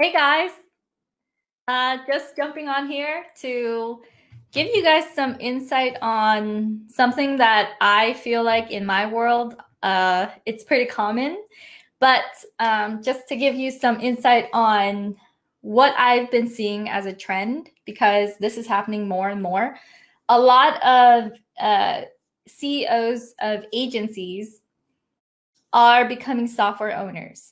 Hey guys, just jumping on here to give you guys some insight on something that I feel like in my world, it's pretty common, but just to give you some insight on what I've been seeing as a trend, because this is happening more and more. A lot of CEOs of agencies are becoming software owners.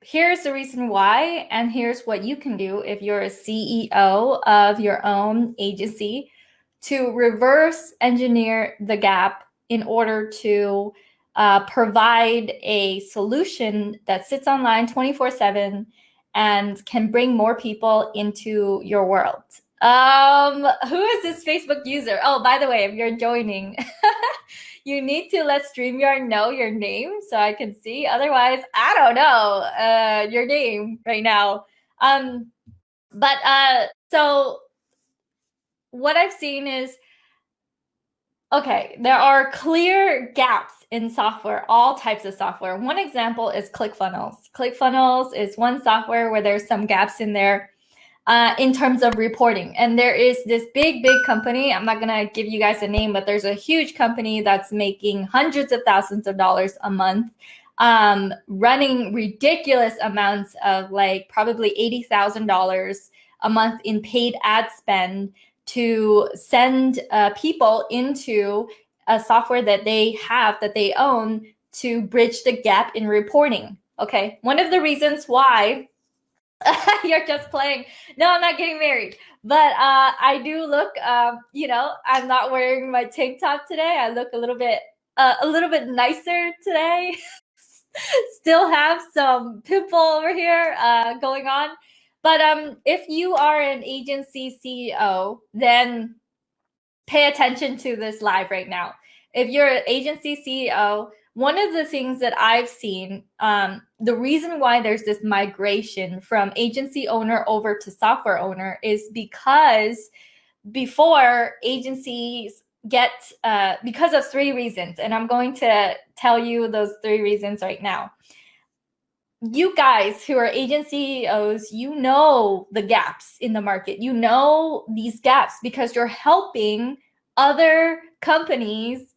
Here's the reason why, and here's what you can do if you're a CEO of your own agency to reverse engineer the gap in order to provide a solution that sits online 24/7 and can bring more people into your world. Who is this Facebook user? Oh, by the way, if you're joining, you need to let StreamYard know your name so I can see. Otherwise, I don't know your name right now. So what I've seen is, okay, there are clear gaps in software, all types of software. One example is ClickFunnels. ClickFunnels is one software where there's some gaps in there in terms of reporting. And there is this big company, I'm not gonna give you guys a name, but there's a huge company that's making hundreds of thousands of dollars a month, running ridiculous amounts of like probably $80,000 a month in paid ad spend to send people into a software that they have, that they own, to bridge the gap in reporting. Okay, one of the reasons why you're just playing. No, I'm not getting married. But I do look, I'm not wearing my tank top today. I look a little bit nicer today. Still have some pimple over here going on. But if you are an agency CEO, then pay attention to this live right now. If you're an agency CEO, one of the things that I've seen, the reason why there's this migration from agency owner over to software owner is because before agencies get, because of three reasons, and I'm going to tell you those three reasons right now. You guys who are agency CEOs, you know the gaps in the market. You know these gaps because you're helping other companies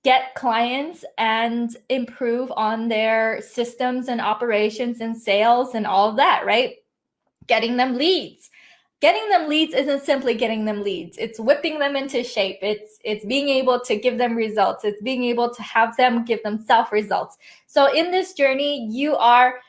get clients and improve on their systems and operations and sales and all of that, right? Getting them leads. Getting them leads isn't simply getting them leads. It's whipping them into shape. It's being able to give them results. It's being able to have them give themselves results. So in this journey, you are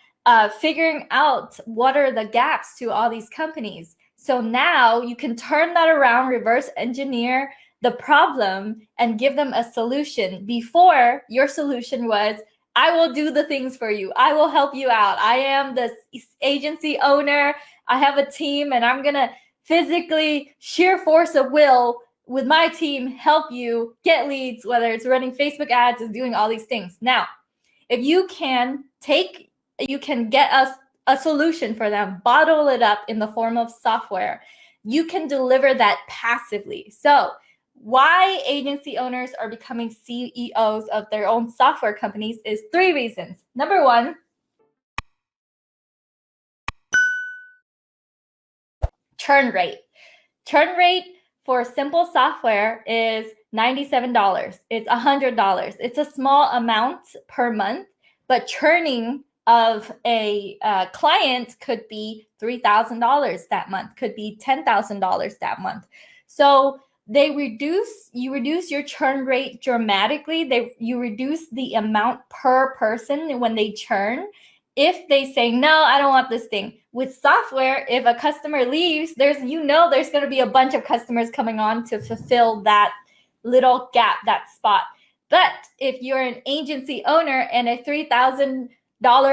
figuring out what are the gaps to all these companies. So now you can turn that around, reverse engineer the problem, and give them a solution. Before, your solution was, I will do the things for you. I will help you out. I am the agency owner. I have a team, and I'm gonna physically, sheer force of will, with my team, help you get leads, whether it's running Facebook ads, is doing all these things. Now, if you can get a solution for them, bottle it up in the form of software, you can deliver that passively. So why agency owners are becoming CEOs of their own software companies is three reasons. Number one, churn rate. Churn rate for simple software is $97. It's $100. It's a small amount per month, but churning of a client could be $3,000 that month, could be $10,000 that month. So you reduce your churn rate dramatically. You reduce the amount per person when they churn. If they say, no, I don't want this thing. With software, if a customer leaves, there's going to be a bunch of customers coming on to fulfill that little gap, that spot. But if you're an agency owner and a $3,000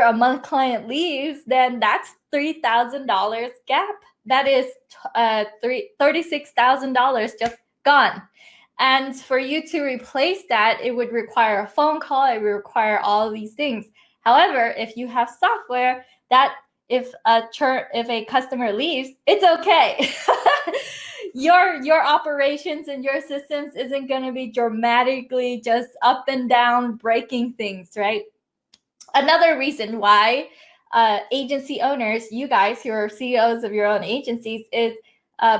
a month client leaves, then that's $3,000 gap. That is $36,000 just gone. And for you to replace that, it would require a phone call. It would require all of these things. However, if you have software, that if a customer leaves, it's okay. Your operations and your systems isn't going to be dramatically just up and down breaking things, right? Another reason why agency owners, you guys who are CEOs of your own agencies, is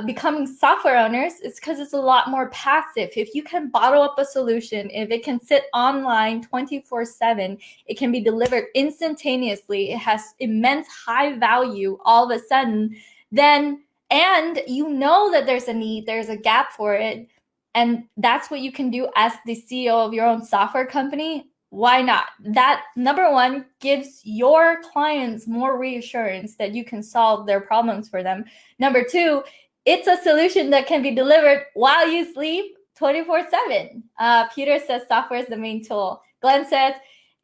becoming software owners, is because it's a lot more passive. If you can bottle up a solution, if it can sit online 24/7, it can be delivered instantaneously, it has immense high value all of a sudden, then, and you know that there's a need, there's a gap for it, and that's what you can do as the CEO of your own software company, why not? That, number one, gives your clients more reassurance that you can solve their problems for them. Number two, it's a solution that can be delivered while you sleep 24/7. Peter says software is the main tool. Glenn says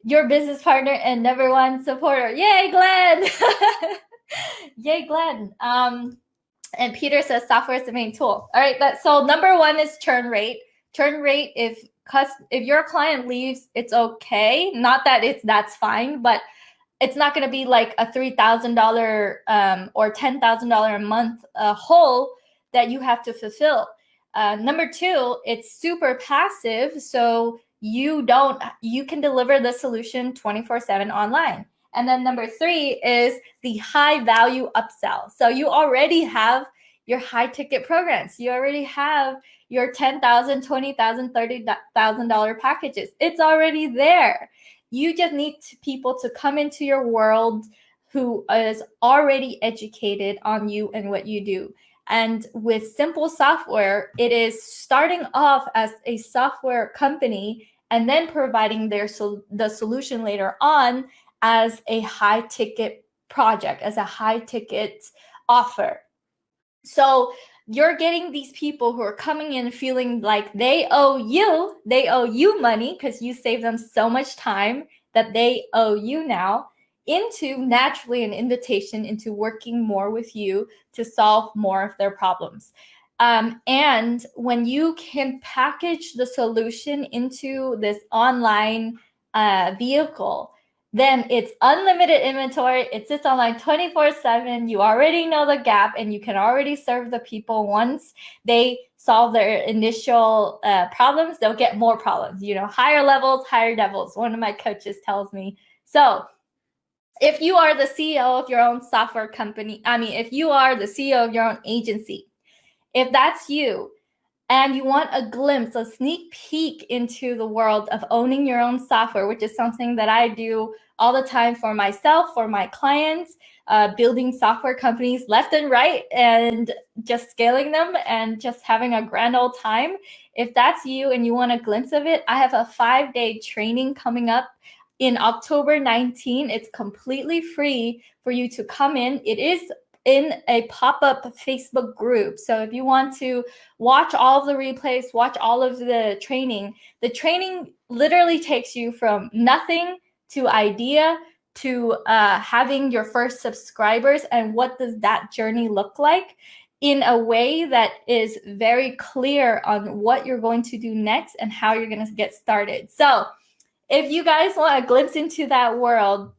your business partner and number one supporter. Yay, Glenn! Yay, Glenn. And Peter says software is the main tool. All right, so number one is churn rate. Churn rate, if your client leaves, it's okay. Not that that's fine, but it's not going to be like a $3,000 or $10,000 a month hole that you have to fulfill. Number two, it's super passive, so you can deliver the solution 24/7 online. And then number three is the high value upsell. So you already have your high ticket programs. You already have your $10,000, $20,000, $30,000 packages. It's already there. You just need people to come into your world who is already educated on you and what you do. And with simple software, it is starting off as a software company and then providing the solution later on as a high ticket project, as a high ticket offer. So you're getting these people who are coming in feeling like they owe you money because you saved them so much time that they owe you now, into naturally an invitation into working more with you to solve more of their problems. And when you can package the solution into this online vehicle, then it's unlimited inventory. It sits online 24/7. You already know the gap, and you can already serve the people. Once they solve their initial problems, they'll get more problems. Higher levels, higher devils. One of my coaches tells me. So if you are the CEO of your own software company, if you are the CEO of your own agency, if that's you, and you want a glimpse, a sneak peek into the world of owning your own software, which is something that I do all the time for myself, for my clients, building software companies left and right and just scaling them and just having a grand old time. If that's you and you want a glimpse of it, I have a 5-day training coming up in October 19. It's completely free for you to come in. It is in a pop-up Facebook group. So if you want to watch all of the replays, watch all of the training literally takes you from nothing to idea to having your first subscribers, and what does that journey look like in a way that is very clear on what you're going to do next and how you're going to get started. So if you guys want a glimpse into that world,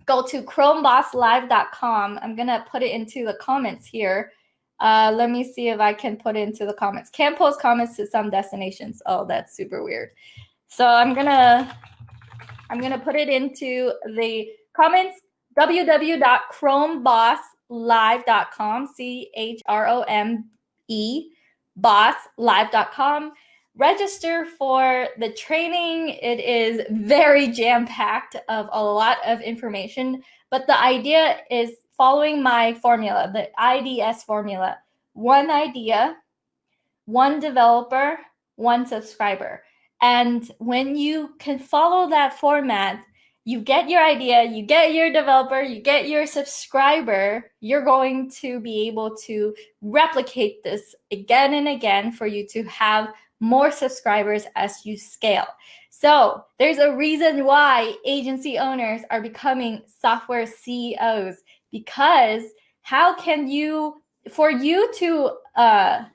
go to chromebosslive.com. I'm going to put it into the comments here. Let me see if I can put it into the comments. Can't post comments to some destinations. Oh, that's super weird. So I'm going to put it into the comments, www.chromebosslive.com, CHROME, bosslive.com. Register for the training. It is very jam-packed of a lot of information, but the idea is following my formula, the IDS formula. One idea, one developer, one subscriber. And when you can follow that format, you get your idea, you get your developer, you get your subscriber, you're going to be able to replicate this again and again for you to have more subscribers as you scale. So there's a reason why agency owners are becoming software CEOs, because for you to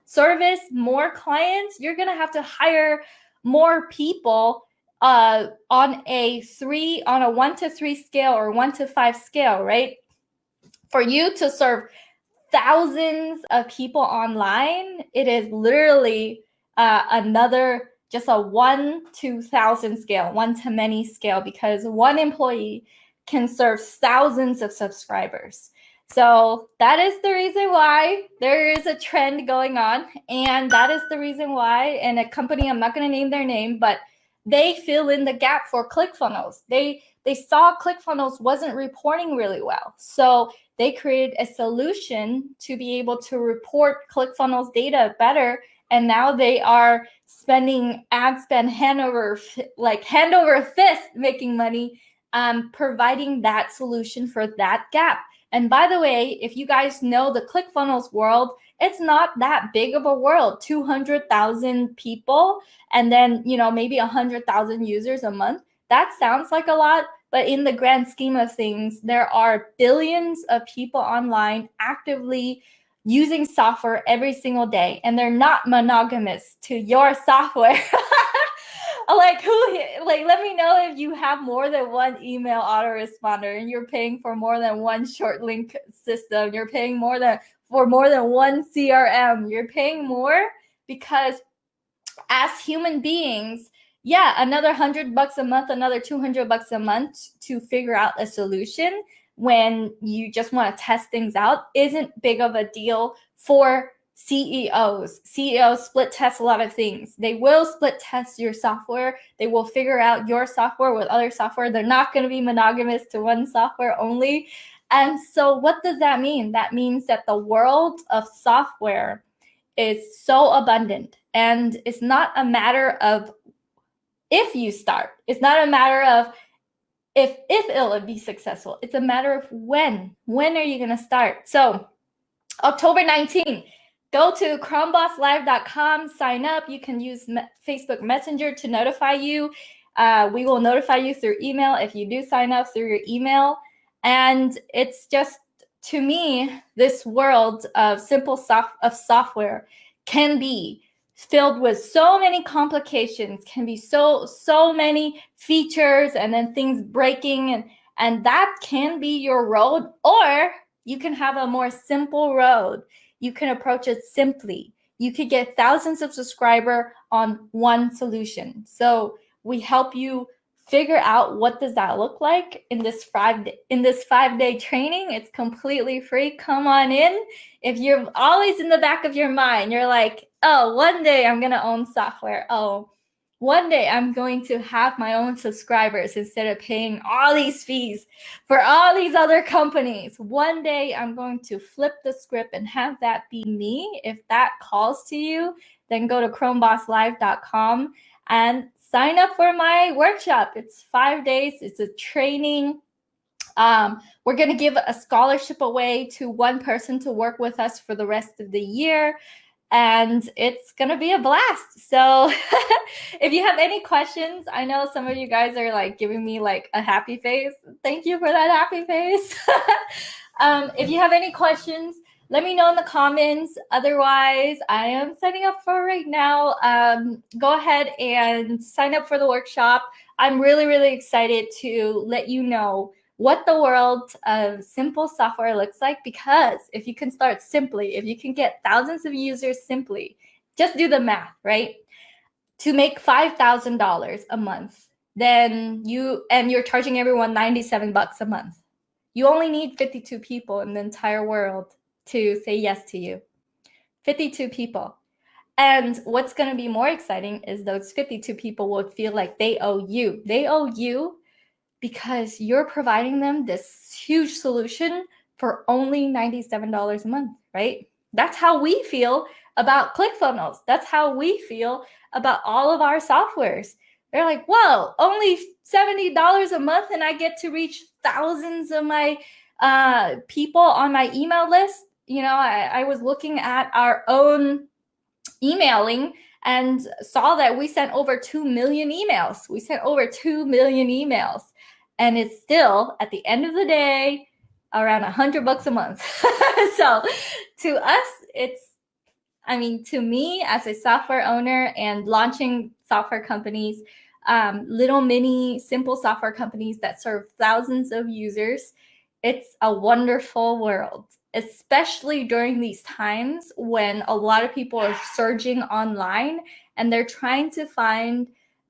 service more clients, you're going to have to hire more people on a 1 to 3 scale or 1 to 5 scale, right? For you to serve thousands of people online, it is literally just a 1 to 1,000 scale, 1 to many scale, because one employee can serve thousands of subscribers. So that is the reason why there is a trend going on. And that is the reason why, and a company, I'm not going to name their name, but they fill in the gap for ClickFunnels. They saw ClickFunnels wasn't reporting really well. So they created a solution to be able to report ClickFunnels data better. And now they are spending ad spend hand over fist making money, providing that solution for that gap. And by the way, if you guys know the ClickFunnels world, it's not that big of a world. 200,000 people, and then maybe 100,000 users a month. That sounds like a lot, but in the grand scheme of things, there are billions of people online actively using software every single day, and they're not monogamous to your software. Let me know if you have more than one email autoresponder and you're paying for more than one short link system. You're paying for more than one CRM. You're paying more because as human beings, another $100 a month, another $200 a month to figure out a solution when you just want to test things out isn't big of a deal for CEOs. CEOs split test a lot of things. They will split test your software. They will figure out your software with other software. They're not going to be monogamous to one software only. And so what does that mean? That means that the world of software is so abundant, and it's not a matter of if you start. It's not a matter of if it'll be successful. It's a matter of when. When are you going to start? So October 19th, go to chromebosslive.com, sign up. You can use Facebook Messenger to notify you. We will notify you through email if you do sign up through your email. And it's just, to me, this world of software can be filled with so many complications, can be so many features, and then things breaking, and that can be your road. Or you can have a more simple road. You can approach it simply. You could get thousands of subscribers on one solution. So we help you figure out what does that look like in this 5-day training. It's completely free. Come on in. If you're always in the back of your mind, you're like, oh, one day I'm going to own software. Oh, one day I'm going to have my own subscribers instead of paying all these fees for all these other companies. One day I'm going to flip the script and have that be me. If that calls to you, then go to chromebosslive.com and sign up for my workshop. It's 5 days. It's a training. We're going to give a scholarship away to one person to work with us for the rest of the year. And it's going to be a blast. So if you have any questions, I know some of you guys are like giving me like a happy face. Thank you for that happy face. If you have any questions, let me know in the comments. Otherwise, I am signing up for right now. Go ahead and sign up for the workshop. I'm really, really excited to let you know what the world of simple software looks like, because if you can start simply, if you can get thousands of users simply, just do the math, right? To make $5,000 a month, then you're charging everyone $97 a month. You only need 52 people in the entire world to say yes to you. 52 people. And what's going to be more exciting is those 52 people will feel like they owe you. They owe you because you're providing them this huge solution for only $97 a month, right? That's how we feel about ClickFunnels. That's how we feel about all of our softwares. They're like, whoa, only $70 a month and I get to reach thousands of my people on my email list. I was looking at our own emailing and saw that we sent over 2 million emails. We sent over 2 million emails. And it's still, at the end of the day, around $100 a month. So to us, to me as a software owner and launching software companies, little mini simple software companies that serve thousands of users, it's a wonderful world, especially during these times when a lot of people are surging online and they're trying to find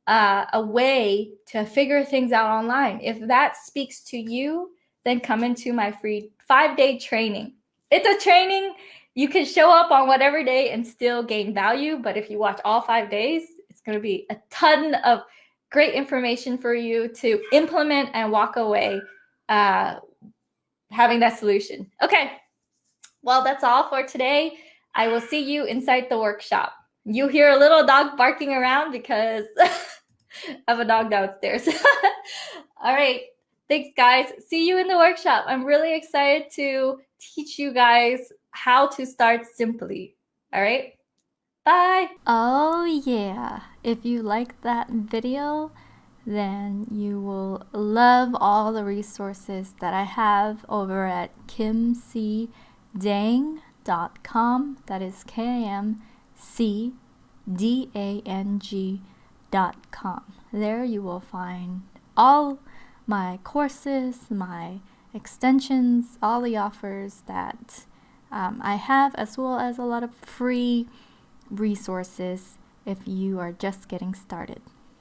a way to figure things out online. If that speaks to you, then come into my free 5-day training. It's a training. You can show up on whatever day and still gain value, but if you watch all 5 days, it's going to be a ton of great information for you to implement and walk away having that solution. Okay, well, that's all for today. I will see you inside the workshop. You hear a little dog barking around because I have a dog downstairs. All right, thanks guys. See you in the workshop. I'm really excited to teach you guys how to start simply. All right, bye. Oh yeah, if you like that video, then you will love all the resources that I have over at kimcdang.com. That is KIMCDANG.com. There you will find all my courses, my extensions, all the offers that I have, as well as a lot of free resources if you are just getting started.